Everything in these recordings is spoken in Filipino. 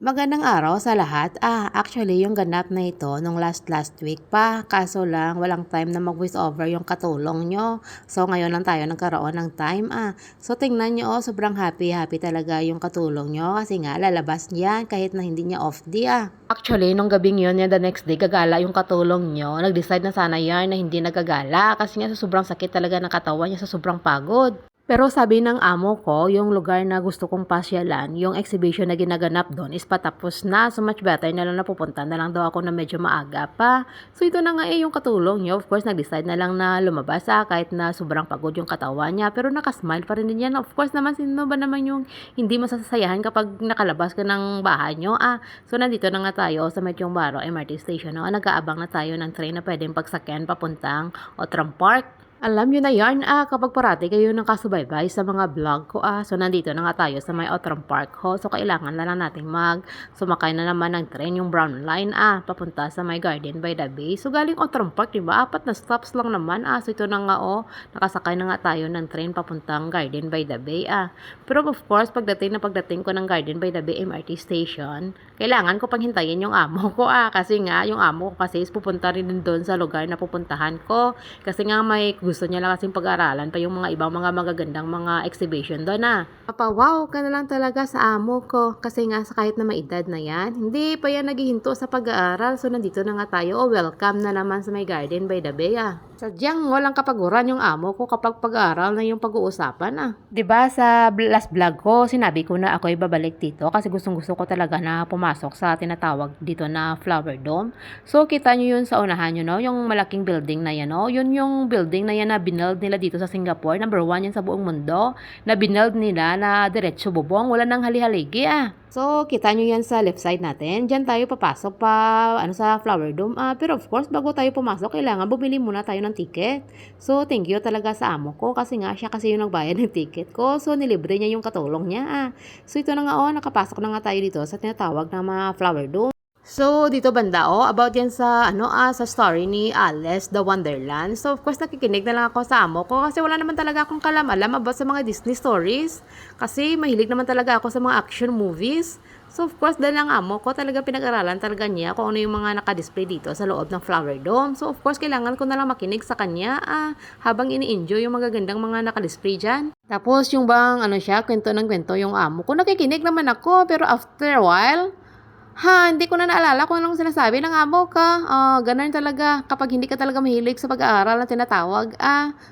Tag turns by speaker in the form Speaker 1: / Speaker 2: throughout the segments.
Speaker 1: Magandang araw sa lahat. Actually yung ganap na ito nung last week pa. Kaso lang walang time na mag-voice over yung katulong nyo. So ngayon lang tayo nagkaroon ng time. So tingnan nyo, sobrang happy talaga yung katulong nyo. Kasi nga lalabas niyan kahit na hindi niya off day. Actually, nung gabing yun, the next day, gagala yung katulong nyo. Nag-decide na sana yan na hindi nagagala. Kasi nga sa sobrang sakit talaga ng katawan niya, sa sobrang pagod. Pero sabi ng amo ko, yung lugar na gusto kong pasyalan, yung exhibition na ginaganap doon is patapos na. So much better na lang napupunta na lang daw ako na medyo maaga pa. So ito na nga yung katulong niya. Of course, nag-decide na lang na lumabas kahit na sobrang pagod yung katawan niya. Pero nakasmile pa rin din yan. Of course naman, sino ba naman yung hindi masasayahan kapag nakalabas ka ng bahay nyo? So nandito na nga tayo sa Metyong Baro MRT Station. Nag-aabang na tayo ng train na pwedeng pagsakyan papuntang Outram Park. Alam nyo na yarn, kapag parati kayo nang kasubaybay sa mga vlog ko, so nandito na nga tayo sa may Outram Park ho. So kailangan na lang nating sumakay na naman ng train, yung brown line, papunta sa may Garden by the Bay. So galing Outram Park, diba? 4 na stops lang naman, so ito na nga, nakasakay na nga tayo ng train papuntang Garden by the Bay, Pero of course, pagdating ko ng Garden by the Bay MRT Station, kailangan ko pang hintayin yung amo ko, kasi nga, yung amo ko kasi is pupunta rin doon sa lugar na pupuntahan ko. Kasi nga may gusto niya lang kasing pag-aralan pa yung mga ibang mga magagandang mga exhibition doon. Wow ka na lang talaga sa amo ko. Kasi nga kahit na maedad na yan, hindi pa yan naghihinto sa pag-aaral. So nandito na nga tayo. Welcome na naman sa may Garden by the Bay. Sadyang walang kapaguran yung amo ko kapag pag-aaral na yung pag-uusapan. 'Di ba sa last vlog ko, sinabi ko na ako ay babalik dito kasi gustong-gusto ko talaga na pumasok sa tinatawag dito na Flower Dome. So kita nyo yun sa unahan nyo, no? Yung malaking building na yan, no? Yun yung building na yan na binuild nila dito sa Singapore. Number 1 yan sa buong mundo. Na binuild nila na diretso bubong. Wala nang hali-haligi, So, kita nyo yan sa left side natin. Diyan tayo papasok sa Flower Dome. Pero of course, bago tayo pumasok, kailangan bumili muna tayo ng ticket. So, thank you talaga sa amo ko kasi nga siya kasi yung nagbayad ng ticket ko. So, nilibre niya yung katulong niya. So, ito na nga nakapasok na nga tayo dito sa tinatawag na mga Flower Dome. So, dito banda, about yan sa, sa story ni Alice, The Wonderland. So, of course, nakikinig na lang ako sa amo ko kasi wala naman talaga akong kalam-alam about sa mga Disney stories. Kasi mahilig naman talaga ako sa mga action movies. So, of course, dahil ang amo ko talaga pinag-aralan talaga niya kung ano yung mga nakadisplay dito sa loob ng Flower Dome. So, of course, kailangan ko na lang makinig sa kanya habang ini-enjoy yung magagandang mga nakadisplay dyan. Tapos, yung bang, kwento ng kwento yung amo ko. Nakikinig naman ako, pero after a while, hindi ko na naalala kung anong sinasabi ng amo ka. Ganun talaga kapag hindi ka talaga mahilig sa pag-aaral na tinatawag.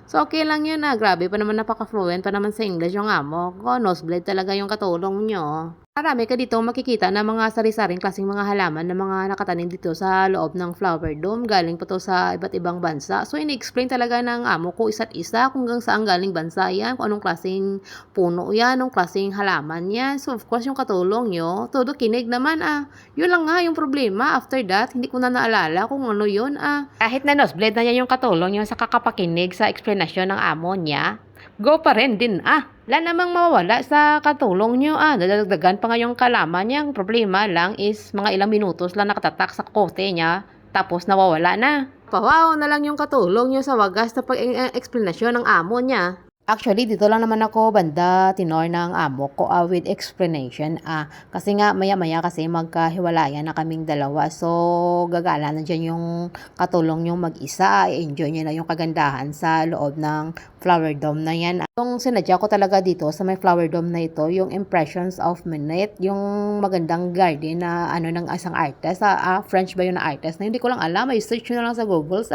Speaker 1: So okay lang yun. Grabe pa naman, napaka-fluent pa naman sa English yung amo ko. Nosebleed talaga yung katulong nyo. Marami ka dito makikita na mga sari-saring klaseng mga halaman na mga nakatanim dito sa loob ng Flower Dome. Galing po to sa iba't ibang bansa. So, ini-explain talaga ng amo ko isa't isa kung hanggang saan galing bansa yan, kung anong klaseng puno yan, anong klaseng halaman yan. So, of course, yung katulong nyo, todo kinig naman Yun lang nga yung problema. After that, hindi ko na naalala kung ano yun Kahit na nosebleed na yan yung katulong nyo sa kakapakinig sa explanation ng amo niya, go pa rin din wala namang mawawala sa katulong nyo dadagdagan pa nga yung kalaman niya. Ang problema lang is mga ilang minutos lang nakatatak sa kote niya tapos nawawala na. Pawaw na lang yung katulong nyo sa wagas na pag-explanation ng amo niya. Actually, dito lang naman ako banda tinor ng amo ko with explanation. Kasi nga maya-maya kasi magkahiwalayan na kaming dalawa. So, gagala na dyan yung katulong yung mag-isa. I-enjoy niya na yung kagandahan sa loob ng Flower Dome na yan. Yung sinadya ko talaga dito sa may Flower Dome na ito, yung impressions of Minette, yung magandang garden na ng isang artist. French ba yun na artist? Na hindi ko lang alam. May search nyo na lang sa Google.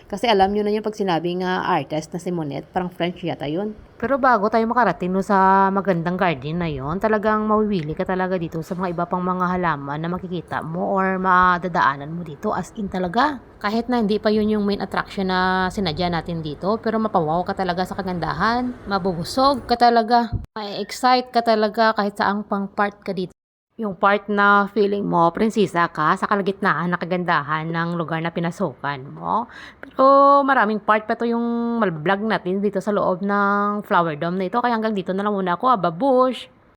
Speaker 1: Kasi alam nyo na yun pag sinabing artist na si Minette, parang French yata yun. Pero bago tayo makarating sa magandang garden na yon, talagang mawiwili ka talaga dito sa mga iba pang mga halaman na makikita mo or madadaanan mo dito, as in talaga. Kahit na hindi pa yun yung main attraction na sinadya natin dito, pero mapawaw ka talaga sa kagandahan, mabubusog ka talaga, ma-excite ka talaga kahit saang pang part ka dito. Yung part na feeling mo, prinsesa ka sa kalagitnaan na kagandahan ng lugar na pinasukan mo. Pero maraming part pa to yung vlog natin dito sa loob ng Flower Dome na ito. Kaya hanggang dito na lang muna ako. Babush!